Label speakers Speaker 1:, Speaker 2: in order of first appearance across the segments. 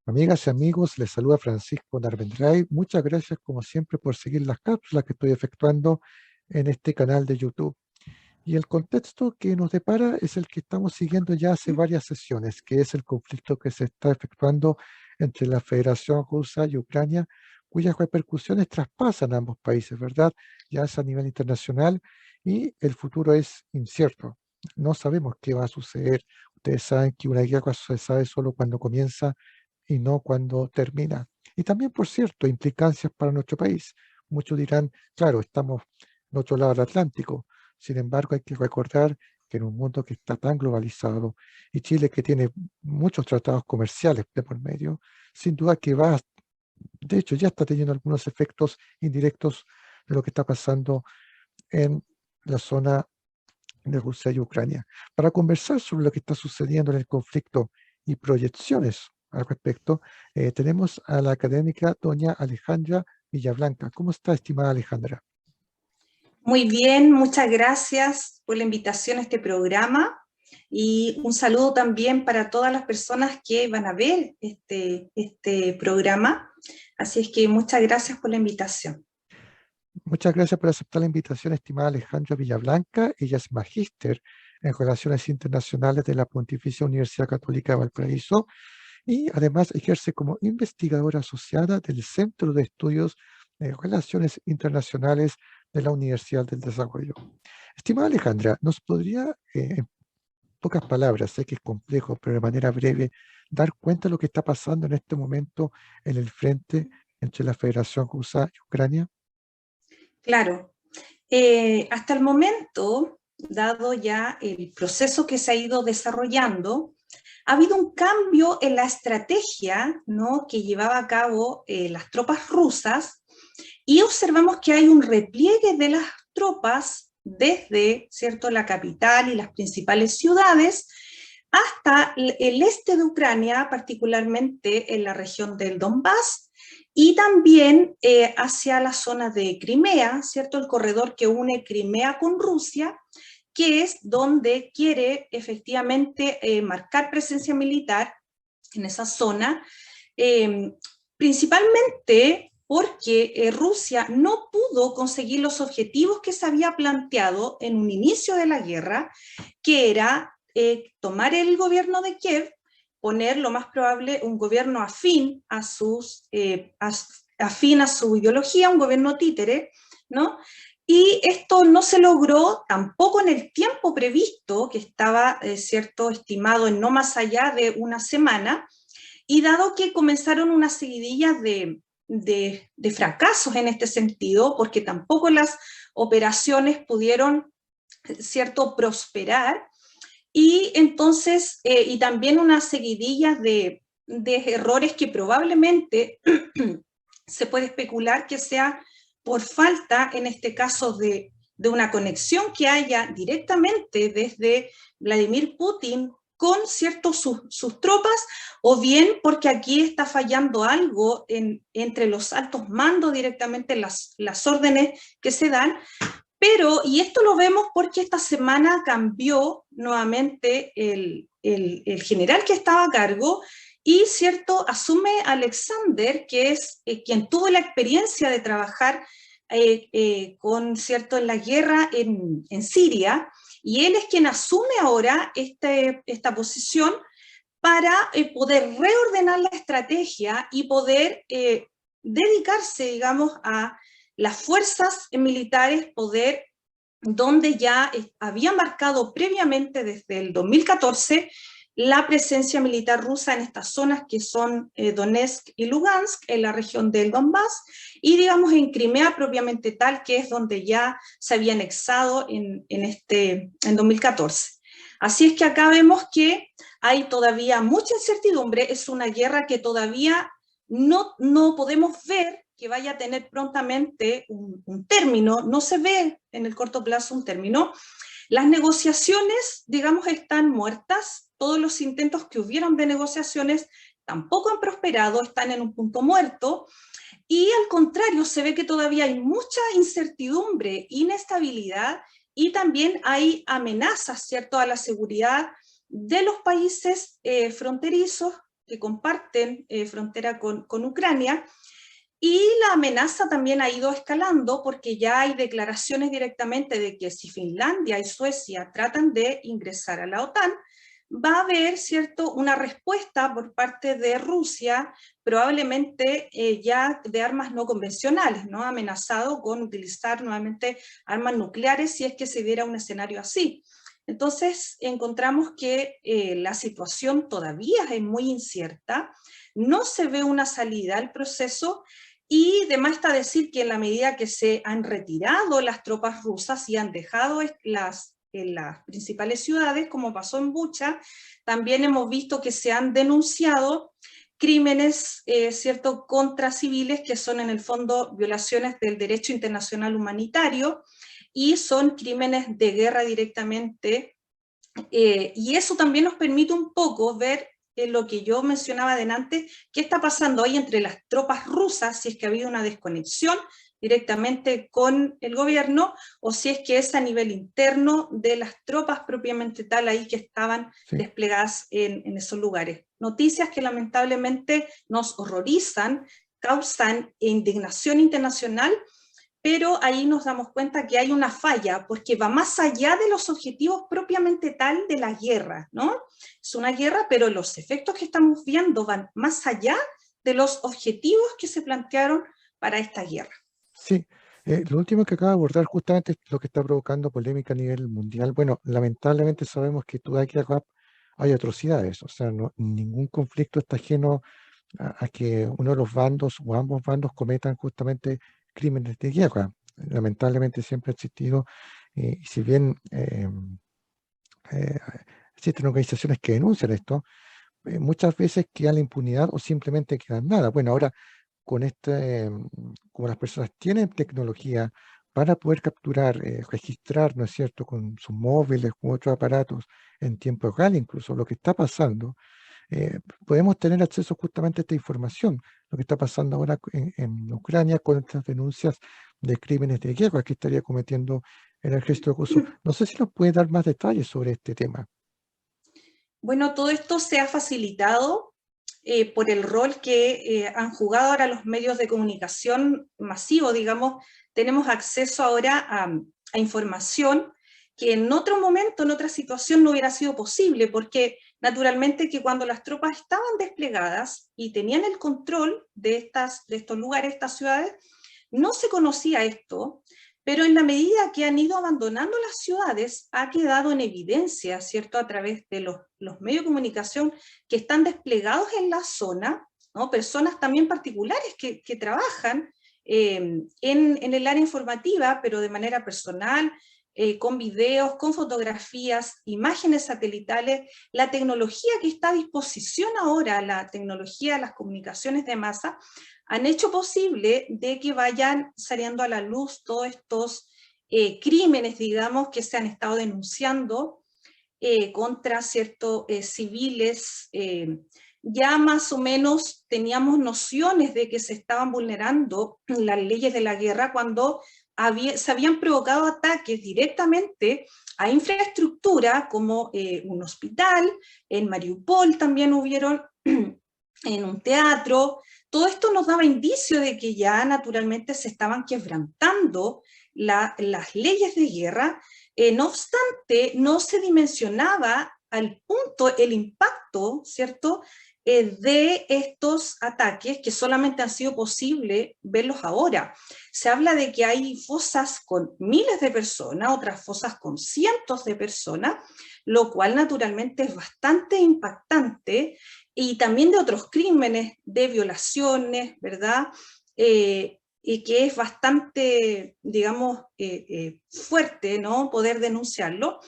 Speaker 1: Amigas y amigos, les saluda Francisco Narvendray. Muchas gracias, como siempre, por seguir las cápsulas que estoy efectuando en este canal de YouTube. Y el contexto que nos depara es el que estamos siguiendo ya hace varias sesiones, que es el conflicto que se está efectuando entre la Federación Rusa y Ucrania, cuyas repercusiones traspasan a ambos países, ¿verdad? Ya es a nivel internacional y el futuro es incierto. No sabemos qué va a suceder. Ustedes saben que una guerra se sabe solo cuando comienza y no cuando termina. Y también, por cierto, implicancias para nuestro país. Muchos dirán, claro, estamos en otro lado del Atlántico. Sin embargo, hay que recordar que en un mundo que está tan globalizado y Chile que tiene muchos tratados comerciales de por medio, sin duda que va, de hecho ya está teniendo algunos efectos indirectos de lo que está pasando en la zona de Rusia y Ucrania. Para conversar sobre lo que está sucediendo en el conflicto y proyecciones al respecto, tenemos a la académica doña Alejandra Villablanca. ¿Cómo está, estimada Alejandra?
Speaker 2: Muy bien, muchas gracias por la invitación a este programa y un saludo también para todas las personas que van a ver este programa. Así es que muchas gracias por la invitación.
Speaker 1: Muchas gracias por aceptar la invitación, estimada Alejandra Villablanca. Ella es magíster en Relaciones Internacionales de la Pontificia Universidad Católica de Valparaíso y además ejerce como investigadora asociada del Centro de Estudios de Relaciones Internacionales de la Universidad del Desarrollo. Estimada Alejandra, ¿nos podría, en pocas palabras, sé que es complejo, pero de manera breve, dar cuenta de lo que está pasando en este momento en el frente entre la Federación Rusa y Ucrania?
Speaker 2: Claro, hasta el momento, dado ya el proceso que se ha ido desarrollando, ha habido un cambio en la estrategia, ¿no?, que llevaba a cabo las tropas rusas, y observamos que hay un repliegue de las tropas desde, ¿cierto?, la capital y las principales ciudades hasta el este de Ucrania, particularmente en la región del Donbass, y también hacia la zona de Crimea, ¿cierto?, el corredor que une Crimea con Rusia, que es donde quiere efectivamente marcar presencia militar en esa zona, principalmente porque Rusia no pudo conseguir los objetivos que se había planteado en un inicio de la guerra, que era tomar el gobierno de Kiev, poner lo más probable un gobierno afín a su ideología, un gobierno títere, ¿no? Y esto no se logró tampoco en el tiempo previsto, que estaba, cierto, estimado en no más allá de una semana, y dado que comenzaron una seguidilla de fracasos en este sentido, porque tampoco las operaciones pudieron, cierto, prosperar, y entonces, y también una seguidilla de errores que probablemente se puede especular que sea por falta, en este caso, de una conexión que haya directamente desde Vladimir Putin con sus tropas, o bien porque aquí está fallando algo entre los altos mandos directamente, las órdenes que se dan. Pero, y esto lo vemos porque esta semana cambió nuevamente el general que estaba a cargo, y, cierto, asume Alexander, que es quien tuvo la experiencia de trabajar con, cierto, en la guerra en Siria, y él es quien asume ahora esta posición para poder reordenar la estrategia y poder dedicarse, digamos, a las fuerzas militares, poder, donde ya había marcado previamente desde el 2014 la presencia militar rusa en estas zonas que son Donetsk y Lugansk, en la región del Donbass, y digamos en Crimea propiamente tal, que es donde ya se había anexado en 2014. Así es que acá vemos que hay todavía mucha incertidumbre, es una guerra que todavía no podemos ver que vaya a tener prontamente un término, no se ve en el corto plazo un término. Las negociaciones, digamos, están muertas, todos los intentos que hubieron de negociaciones tampoco han prosperado, están en un punto muerto, y al contrario, se ve que todavía hay mucha incertidumbre, inestabilidad, y también hay amenazas, ¿cierto?, a la seguridad de los países fronterizos, que comparten frontera con Ucrania, y la amenaza también ha ido escalando porque ya hay declaraciones directamente de que si Finlandia y Suecia tratan de ingresar a la OTAN, va a haber, ¿cierto?, una respuesta por parte de Rusia, probablemente ya de armas no convencionales, ¿no? Ha amenazado con utilizar nuevamente armas nucleares si es que se diera un escenario así. Entonces encontramos que la situación todavía es muy incierta, no se ve una salida al proceso, y además está decir que en la medida que se han retirado las tropas rusas y han dejado en las principales ciudades, como pasó en Bucha, también hemos visto que se han denunciado crímenes, ¿cierto?, contra civiles, que son en el fondo violaciones del derecho internacional humanitario, y son crímenes de guerra directamente, y eso también nos permite un poco ver lo que yo mencionaba adelante, qué está pasando ahí entre las tropas rusas, si es que ha habido una desconexión directamente con el gobierno, o si es que es a nivel interno de las tropas propiamente tal ahí que estaban
Speaker 1: Sí.
Speaker 2: desplegadas en esos lugares. Noticias que lamentablemente nos horrorizan, causan indignación internacional, pero ahí nos damos cuenta que hay una falla, porque va más allá de los objetivos propiamente tal de la guerra, ¿no? Es una guerra, pero los efectos que estamos viendo van más allá de los objetivos que se plantearon para esta guerra.
Speaker 1: Sí, lo último que acaba de abordar justamente es lo que está provocando polémica a nivel mundial. Bueno, lamentablemente sabemos que toda guerra hay atrocidades, o sea, ningún conflicto está ajeno a que uno de los bandos o ambos bandos cometan justamente crímenes de guerra. Lamentablemente siempre ha existido, y si bien eh, existen organizaciones que denuncian esto, muchas veces queda la impunidad o simplemente queda nada. Bueno, ahora con como las personas tienen tecnología para poder capturar, registrar, ¿no es cierto?, con sus móviles, con otros aparatos en tiempo real, incluso lo que está pasando, podemos tener acceso justamente a esta información, lo que está pasando ahora en Ucrania con estas denuncias de crímenes de guerra que estaría cometiendo el ejército ruso. No sé si nos puede dar más detalles sobre este tema.
Speaker 2: Bueno, todo esto se ha facilitado por el rol que han jugado ahora los medios de comunicación masivos, digamos. Tenemos acceso ahora a información que en otro momento, en otra situación, no hubiera sido posible, porque naturalmente que cuando las tropas estaban desplegadas y tenían el control de estos lugares, estas ciudades, no se conocía esto, pero en la medida que han ido abandonando las ciudades, ha quedado en evidencia, ¿cierto?, a través de los medios de comunicación que están desplegados en la zona, ¿no?, personas también particulares que trabajan en el área informativa, pero de manera personal, con videos, con fotografías, imágenes satelitales, la tecnología que está a disposición ahora, la tecnología de las comunicaciones de masa, han hecho posible de que vayan saliendo a la luz todos estos crímenes, digamos, que se han estado denunciando contra ciertos civiles. Ya más o menos teníamos nociones de que se estaban vulnerando las leyes de la guerra cuando se habían provocado ataques directamente a infraestructura como un hospital, en Mariupol también hubieron en un teatro. Todo esto nos daba indicio de que ya naturalmente se estaban quebrantando las leyes de guerra. No obstante, no se dimensionaba al punto el impacto, ¿cierto?, de estos ataques, que solamente han sido posible verlos ahora. Se habla de que hay fosas con miles de personas, otras fosas con cientos de personas, lo cual naturalmente es bastante impactante, y también de otros crímenes, de violaciones, ¿verdad? Y que es bastante, digamos, fuerte, ¿no?, poder denunciarlo,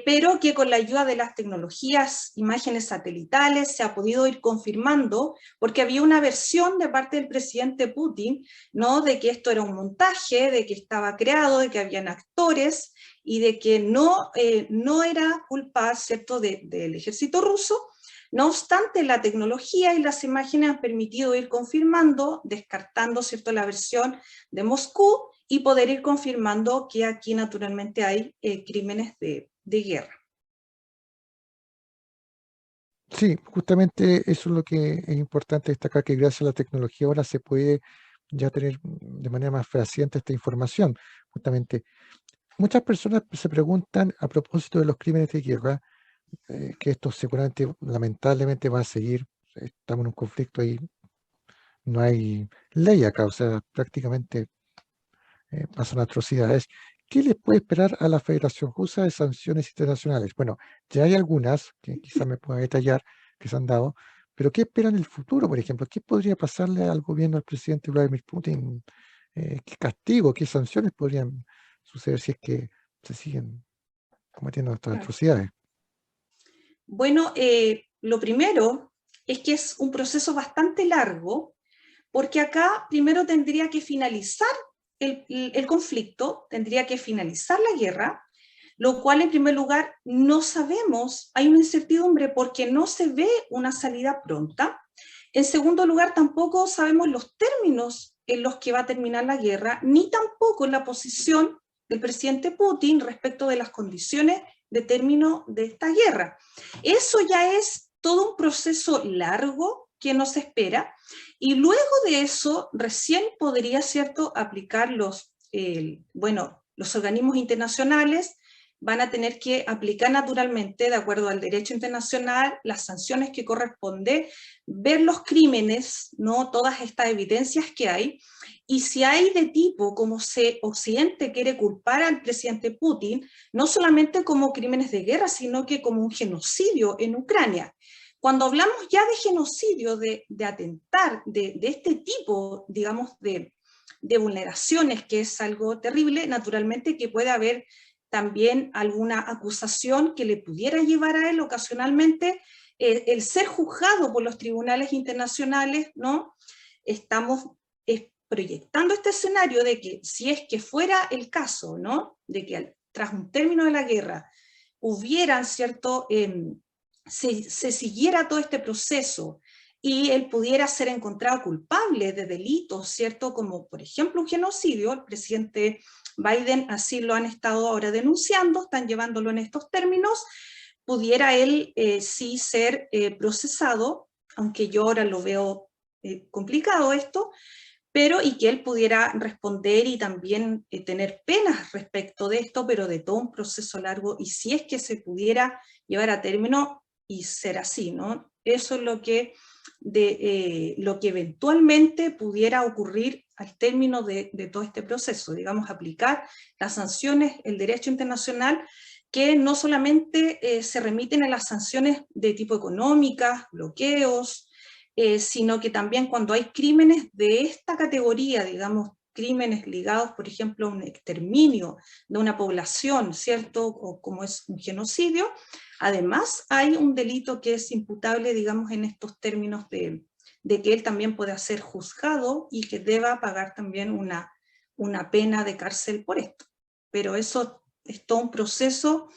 Speaker 2: pero que con la ayuda de las tecnologías, imágenes satelitales, se ha podido ir confirmando, porque había una versión de parte del presidente Putin, ¿no?, de que esto era un montaje, de que estaba creado, de que habían actores, y de que no era culpa, ¿cierto?, del ejército ruso. No obstante, la tecnología y las imágenes han permitido ir confirmando, descartando, ¿cierto?, la versión de Moscú, y poder ir confirmando que aquí naturalmente hay crímenes de guerra.
Speaker 1: Sí, justamente eso es lo que es importante destacar, que gracias a la tecnología ahora se puede ya tener de manera más fehaciente esta información. Justamente, muchas personas se preguntan a propósito de los crímenes de guerra, que esto seguramente, lamentablemente, va a seguir. Estamos en un conflicto y no hay ley acá, o sea, prácticamente pasan atrocidades. ¿Qué les puede esperar a la Federación Rusa de sanciones internacionales? Bueno, ya hay algunas que quizás me pueda detallar que se han dado, pero ¿qué esperan en el futuro, por ejemplo? ¿Qué podría pasarle al gobierno del presidente Vladimir Putin? ¿Qué castigo, qué sanciones podrían suceder si es que se siguen cometiendo estas
Speaker 2: Claro.
Speaker 1: atrocidades?
Speaker 2: Bueno, lo primero es que es un proceso bastante largo, porque acá primero tendría que finalizar el conflicto, tendría que finalizar la guerra, lo cual en primer lugar no sabemos, hay una incertidumbre porque no se ve una salida pronta. En segundo lugar, tampoco sabemos los términos en los que va a terminar la guerra, ni tampoco la posición del presidente Putin respecto de las condiciones de término de esta guerra. Eso ya es todo un proceso largo que nos espera, y luego de eso recién podría, ¿cierto?, aplicar los organismos internacionales van a tener que aplicar naturalmente, de acuerdo al derecho internacional, las sanciones que corresponde, ver los crímenes, ¿no?, todas estas evidencias que hay, y si hay de tipo como se Occidente quiere culpar al presidente Putin, no solamente como crímenes de guerra, sino que como un genocidio en Ucrania. Cuando hablamos ya de genocidio, de atentar, de este tipo, digamos, de vulneraciones, que es algo terrible, naturalmente que puede haber también alguna acusación que le pudiera llevar a él ocasionalmente el ser juzgado por los tribunales internacionales, ¿no? Estamos proyectando este escenario de que si es que fuera el caso, ¿no?, de que tras un término de la guerra hubieran, ¿cierto?, se siguiera todo este proceso y él pudiera ser encontrado culpable de delitos, ¿cierto?, como por ejemplo un genocidio. El presidente Biden así lo han estado ahora denunciando, están llevándolo en estos términos, pudiera él sí ser procesado, aunque yo ahora lo veo complicado esto, pero y que él pudiera responder y también tener penas respecto de esto, pero de todo un proceso largo, y si es que se pudiera llevar a término y ser así, ¿no? Eso es lo que eventualmente pudiera ocurrir al término de todo este proceso, digamos, aplicar las sanciones, el derecho internacional, que no solamente se remiten a las sanciones de tipo económicas, bloqueos, sino que también cuando hay crímenes de esta categoría, digamos, crímenes ligados, por ejemplo, a un exterminio de una población, ¿cierto?, o como es un genocidio, además hay un delito que es imputable, digamos, en estos términos de que él también pueda ser juzgado y que deba pagar también una pena de cárcel por esto. Pero eso es todo un proceso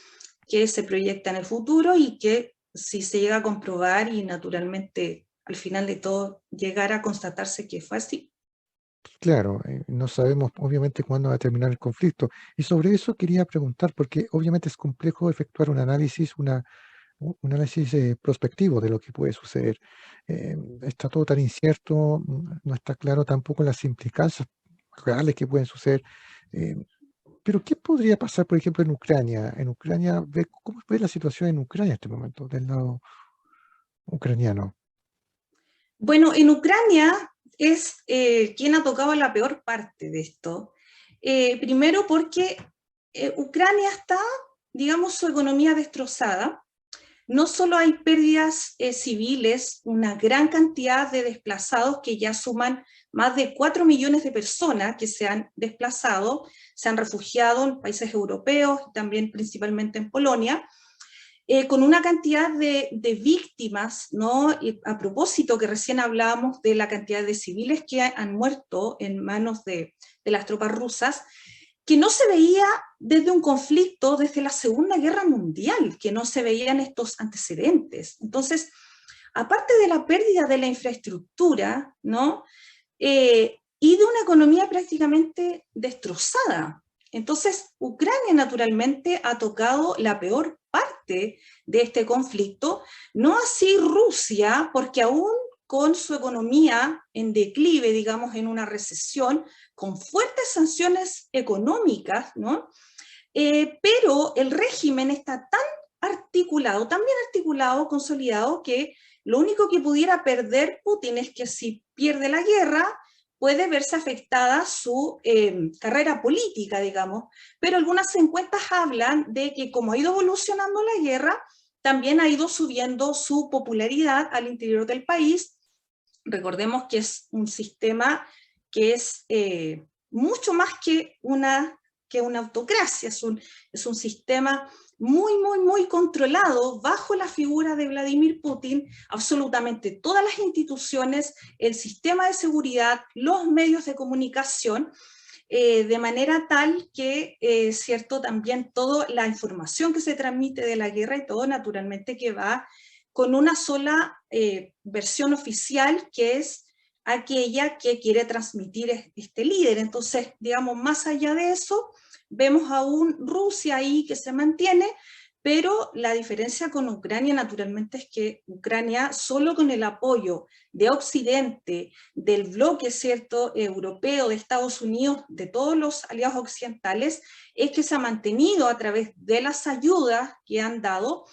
Speaker 2: que se proyecta en el futuro y que si se llega a comprobar y naturalmente al final de todo llegar a constatarse que fue así.
Speaker 1: Claro, no sabemos obviamente cuándo va a terminar el conflicto. Y sobre eso quería preguntar, porque obviamente es complejo efectuar un análisis, un análisis prospectivo de lo que puede suceder. Está todo tan incierto, no está claro tampoco las implicancias reales que pueden suceder. Eh, pero ¿qué podría pasar, por ejemplo, en Ucrania? En Ucrania, ¿cómo ve la situación en Ucrania en este momento, del lado ucraniano?
Speaker 2: Bueno, en Ucrania es quien ha tocado la peor parte de esto. Primero porque Ucrania está, digamos, su economía destrozada. No solo hay pérdidas civiles, una gran cantidad de desplazados que ya suman más de 4 millones de personas que se han desplazado, se han refugiado en países europeos, también principalmente en Polonia, con una cantidad de víctimas, ¿no? Y a propósito que recién hablábamos de la cantidad de civiles que han muerto en manos de las tropas rusas, que no se veía desde un conflicto, desde la Segunda Guerra Mundial, que no se veían estos antecedentes. Entonces, aparte de la pérdida de la infraestructura, ¿no?, y de una economía prácticamente destrozada. Entonces, Ucrania naturalmente ha tocado la peor parte parte de este conflicto, no así Rusia, porque aún con su economía en declive, digamos, en una recesión, con fuertes sanciones económicas, ¿no? Pero el régimen está tan articulado, tan bien articulado, consolidado, que lo único que pudiera perder Putin es que si pierde la guerra, puede verse afectada su carrera política, digamos. Pero algunas encuestas hablan de que como ha ido evolucionando la guerra, también ha ido subiendo su popularidad al interior del país. Recordemos que es un sistema que es mucho más que una autocracia, es un sistema muy, muy, muy controlado bajo la figura de Vladimir Putin. Absolutamente todas las instituciones, el sistema de seguridad, los medios de comunicación, de manera tal que, cierto, también toda la información que se transmite de la guerra y todo, naturalmente que va con una sola versión oficial, que es aquella que quiere transmitir este líder. Entonces, digamos, más allá de eso, vemos aún Rusia ahí que se mantiene, pero la diferencia con Ucrania naturalmente es que Ucrania, solo con el apoyo de Occidente, del bloque, ¿cierto?, europeo, de Estados Unidos, de todos los aliados occidentales, es que se ha mantenido a través de las ayudas que han dado,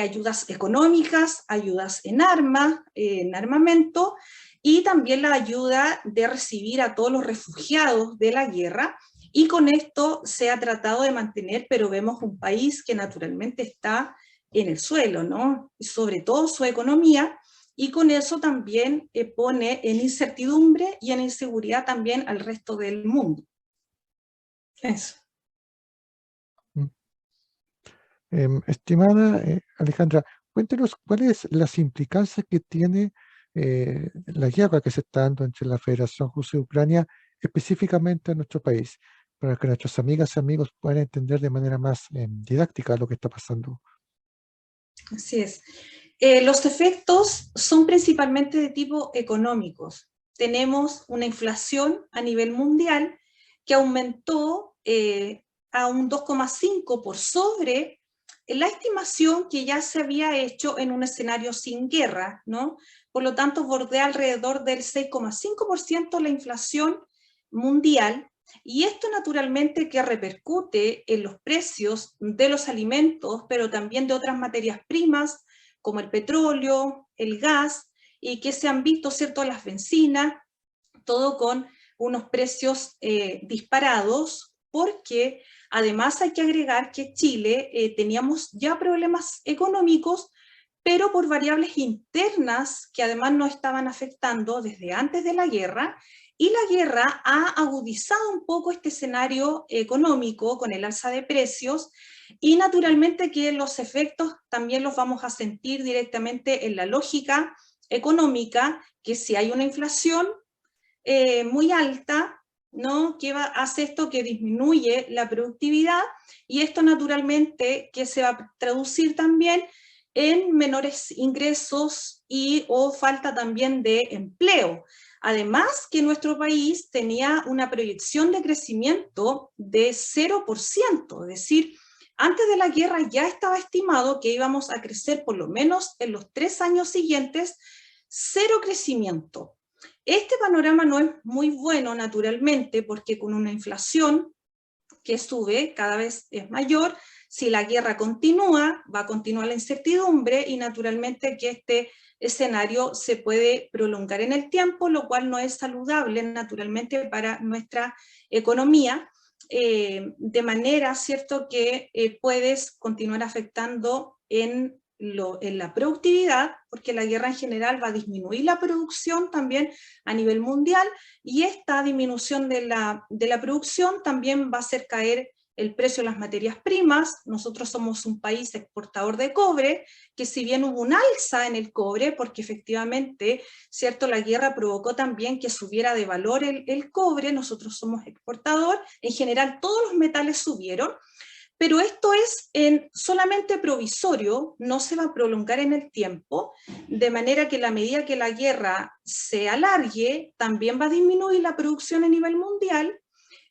Speaker 2: ayudas económicas, ayudas en armas, en armamento, y también la ayuda de recibir a todos los refugiados de la guerra, y con esto se ha tratado de mantener, pero vemos un país que naturalmente está en el suelo, ¿no? Sobre todo su economía, y con eso también pone en incertidumbre y en inseguridad también al resto del mundo. Eso.
Speaker 1: Estimada Alejandra, cuéntenos cuáles las implicancias que tiene la guerra que se está dando entre la Federación Rusa y Ucrania, específicamente en nuestro país, para que nuestras amigas y amigos puedan entender de manera más didáctica lo que está pasando.
Speaker 2: Así es. Los efectos son principalmente de tipo económicos. Tenemos una inflación a nivel mundial que aumentó a un 2,5 por sobre la estimación que ya se había hecho en un escenario sin guerra, ¿no? Por lo tanto, bordea alrededor del 6,5% la inflación mundial, y esto naturalmente que repercute en los precios de los alimentos, pero también de otras materias primas, como el petróleo, el gas, y que se han visto, ¿cierto?, las bencinas, todo con unos precios disparados, porque además hay que agregar que Chile teníamos ya problemas económicos, pero por variables internas que además nos estaban afectando desde antes de la guerra, y la guerra ha agudizado un poco este escenario económico con el alza de precios, y naturalmente que los efectos también los vamos a sentir directamente en la lógica económica, que si hay una inflación muy alta, ¿no?, ¿qué hace esto? Que disminuye la productividad, y esto naturalmente que se va a traducir también en menores ingresos y o falta también de empleo. Además que nuestro país tenía una proyección de crecimiento de 0%, es decir, antes de la guerra ya estaba estimado que íbamos a crecer por lo menos en los 3 años siguientes, cero crecimiento. Este panorama no es muy bueno, naturalmente, porque con una inflación que sube, cada vez es mayor, si la guerra continúa, va a continuar la incertidumbre, y naturalmente que este escenario se puede prolongar en el tiempo, lo cual no es saludable naturalmente para nuestra economía, de manera, ¿cierto?, que puedes continuar afectando en la productividad, porque la guerra en general va a disminuir la producción también a nivel mundial, y esta disminución de la producción también va a hacer caer el precio de las materias primas. Nosotros somos un país exportador de cobre, que si bien hubo un alza en el cobre, porque efectivamente, ¿cierto?, la guerra provocó también que subiera de valor el cobre, nosotros somos exportador, en general todos los metales subieron, pero esto es solamente provisorio, no se va a prolongar en el tiempo, de manera que a la medida que la guerra se alargue, también va a disminuir la producción a nivel mundial,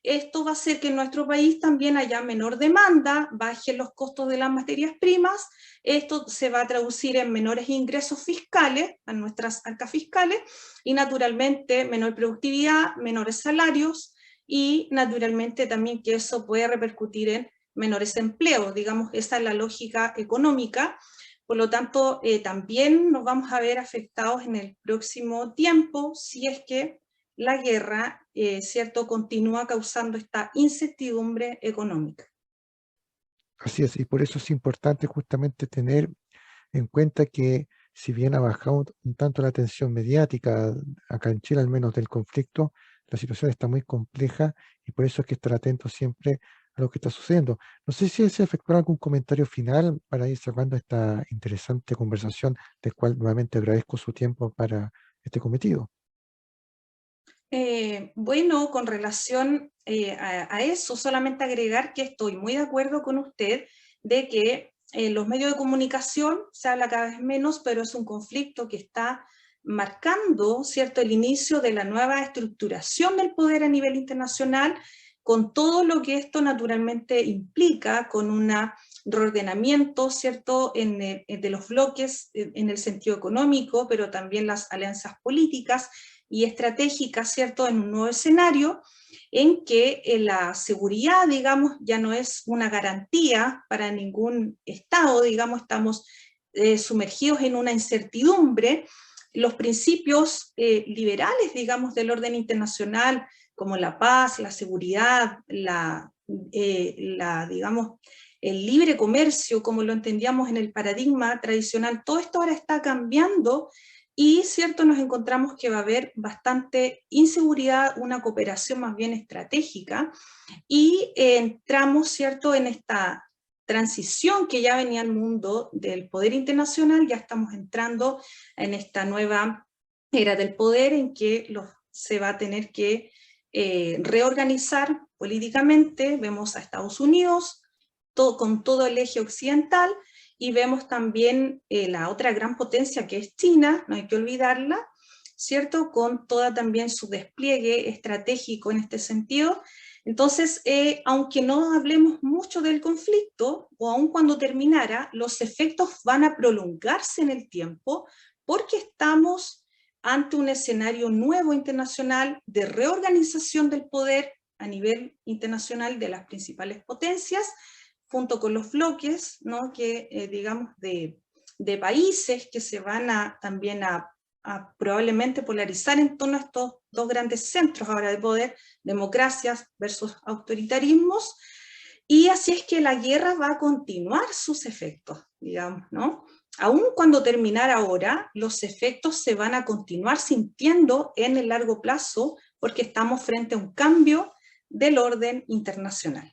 Speaker 2: esto va a hacer que en nuestro país también haya menor demanda, bajen los costos de las materias primas, esto se va a traducir en menores ingresos fiscales a nuestras arcas fiscales y naturalmente menor productividad, menores salarios y naturalmente también que eso puede repercutir en menores empleos, digamos, esa es la lógica económica. Por lo tanto, también nos vamos a ver afectados en el próximo tiempo si es que la guerra, ¿cierto?, continúa causando esta incertidumbre económica.
Speaker 1: Así es, y por eso es importante justamente tener en cuenta que si bien ha bajado un tanto la tensión mediática, acá en Chile al menos del conflicto, la situación está muy compleja y por eso hay que estar atento siempre a lo que está sucediendo. No sé si se efectuará algún comentario final para ir cerrando esta interesante conversación, del cual nuevamente agradezco su tiempo para este cometido.
Speaker 2: Bueno, con relación a eso, solamente agregar que estoy muy de acuerdo con usted de que los medios de comunicación se habla cada vez menos, pero es un conflicto que está marcando, ¿cierto?, el inicio de la nueva estructuración del poder a nivel internacional, con todo lo que esto naturalmente implica, con un reordenamiento, ¿cierto?, de los bloques en el sentido económico, pero también las alianzas políticas y estratégica, ¿cierto?, en un nuevo escenario en que la seguridad, digamos, ya no es una garantía para ningún Estado, digamos, estamos sumergidos en una incertidumbre. Los principios liberales, digamos, del orden internacional, como la paz, la seguridad, digamos, el libre comercio, como lo entendíamos en el paradigma tradicional, todo esto ahora está cambiando y, cierto, nos encontramos que va a haber bastante inseguridad, una cooperación más bien estratégica, y entramos, cierto, en esta transición que ya venía al mundo del poder internacional, ya estamos entrando en esta nueva era del poder en que se va a tener que reorganizar políticamente. Vemos a Estados Unidos con todo el eje occidental, y vemos también la otra gran potencia que es China, no hay que olvidarla, ¿cierto?, con toda también su despliegue estratégico en este sentido. Entonces, aunque no hablemos mucho del conflicto, o aun cuando terminara, los efectos van a prolongarse en el tiempo, porque estamos ante un escenario nuevo internacional de reorganización del poder a nivel internacional de las principales potencias, junto con los bloques, ¿no?, que digamos de países que se van también a probablemente polarizar en torno a estos dos grandes centros ahora de poder, democracias versus autoritarismos, y así es que la guerra va a continuar sus efectos, digamos, ¿no? Aun cuando terminara ahora, los efectos se van a continuar sintiendo en el largo plazo, porque estamos frente a un cambio del orden internacional.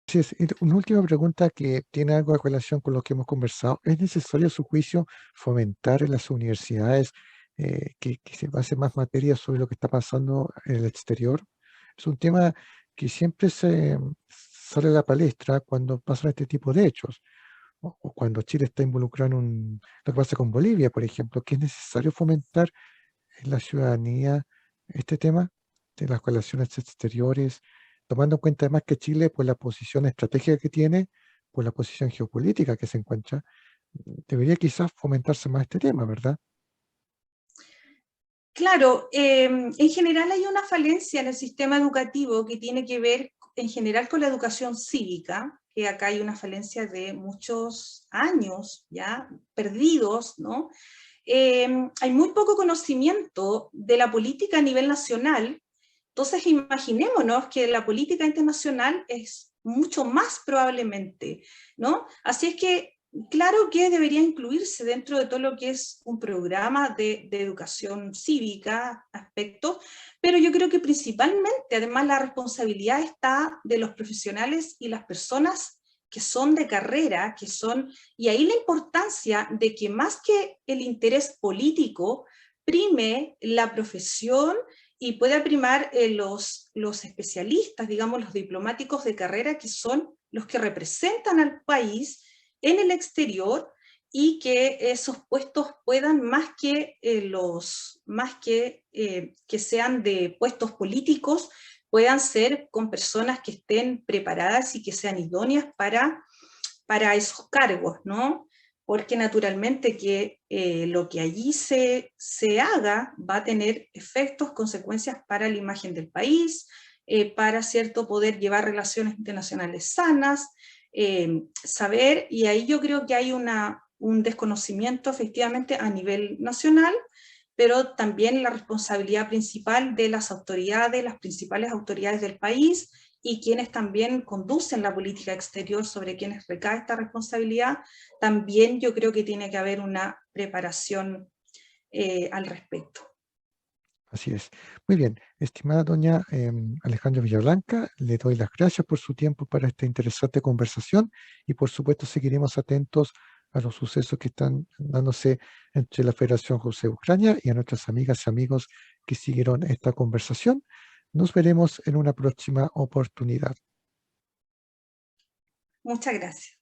Speaker 1: Sí, y una última pregunta que tiene algo de relación con lo que hemos conversado. ¿Es necesario, a su juicio, fomentar en las universidades que se base más materia sobre lo que está pasando en el exterior? Es un tema que siempre sale a la palestra cuando pasan este tipo de hechos, o cuando Chile está involucrado lo que pasa con Bolivia, por ejemplo, que es necesario fomentar en la ciudadanía este tema de las relaciones exteriores, tomando en cuenta además que Chile, por la posición estratégica que tiene, por la posición geopolítica que se encuentra, debería quizás fomentarse más este tema, ¿verdad?
Speaker 2: Claro, en general hay una falencia en el sistema educativo que tiene que ver en general con la educación cívica, que acá hay una falencia de muchos años ya perdidos, ¿no? Hay muy poco conocimiento de la política a nivel nacional, entonces imaginémonos que la política internacional es mucho más probablemente, ¿no? Así es que claro que debería incluirse dentro de todo lo que es un programa de educación cívica, aspectos, pero yo creo que principalmente, además, la responsabilidad está de los profesionales y las personas que son de carrera, y ahí la importancia de que más que el interés político, prime la profesión y pueda primar los especialistas, digamos, los diplomáticos de carrera, que son los que representan al país en el exterior, y que esos puestos puedan, más que sean de puestos políticos, puedan ser con personas que estén preparadas y que sean idóneas para esos cargos, ¿no? Porque naturalmente que lo que allí se haga va a tener efectos, consecuencias para la imagen del país, para, ¿cierto?, poder llevar relaciones internacionales sanas, saber, y ahí yo creo que hay un desconocimiento efectivamente a nivel nacional, pero también la responsabilidad principal de las autoridades, las principales autoridades del país, y quienes también conducen la política exterior, sobre quienes recae esta responsabilidad, también yo creo que tiene que haber una preparación al respecto.
Speaker 1: Así es. Muy bien, estimada doña Alejandra Villablanca, le doy las gracias por su tiempo para esta interesante conversación y por supuesto seguiremos atentos a los sucesos que están dándose entre la Federación Rusa de Ucrania y a nuestras amigas y amigos que siguieron esta conversación. Nos veremos en una próxima oportunidad.
Speaker 2: Muchas gracias.